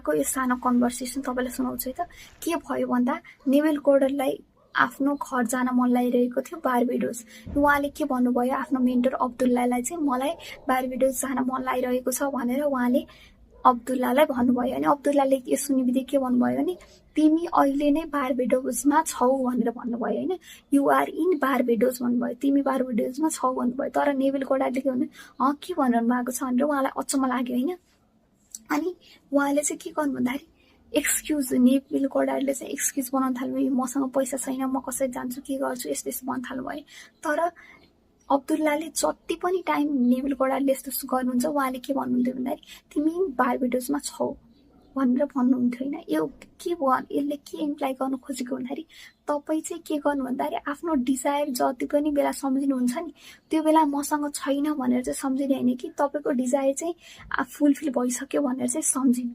अर्को यो सानो कन्भर्सेसन तपाईँलाई सुनाउँछु है त। के भयो भन्दा नेभल कोर्डरलाई आफ्नो घर जान मन लागिरहेको थियो बारबेडोस। उहाँले के भन्नुभयो आफ्नो मेन्टर अब्दुल्लालाई चाहिँ मलाई बारबेडोस जान मन लागिरहेको छ भनेर उहाँले अब्दुल्लालाई भन्नुभयो। अनि अब्दुल्लाले यो सुनेबित्तिकै के भन्नुभयो भने तिमी अहिले नै बारबेडोसमा छौ भनेर भन्नुभयो होइन। युआर इन बारबेडोस भन्नुभयो, तिमी बारबेडोसमा छौ भन्नुभयो। तर नेभल कोर्डरले के भन्नु के भन्नु भएको छ भनेर उहाँलाई अचम्म लाग्यो होइन। अनि उहाँले चाहिँ के गर्नु भन्दाखेरि एक्सक्युज नेभल कोर्डरले चाहिँ एक्सक्युज बनाउन थाल्नुभयो, मसँग पैसा छैन, म कसरी जान्छु, के गर्छु, यस्तो यस्तो भन्न थाल्नुभयो। तर अब्दुल्लाले जति पनि टाइम नेभल कोर्डरले यस्तो गर्नुहुन्छ उहाँले के भन्नुहुन्थ्यो भन्दाखेरि तिमी बारबेडोसमा छौ भनेर भन्नुहुन्थ्यो होइन। यो के यसले के इम्प्लाई गर्नु खोजेको भन्दाखेरि तपाईँ चाहिँ के गर्नु भन्दाखेरि आफ्नो डिजायर जति पनि बेला सम्झिनुहुन्छ नि त्यो बेला मसँग छैन भनेर चाहिँ सम्झिने होइन कि तपाईँको डिजायर चाहिँ फुलफिल भइसक्यो भनेर चाहिँ सम्झिनु।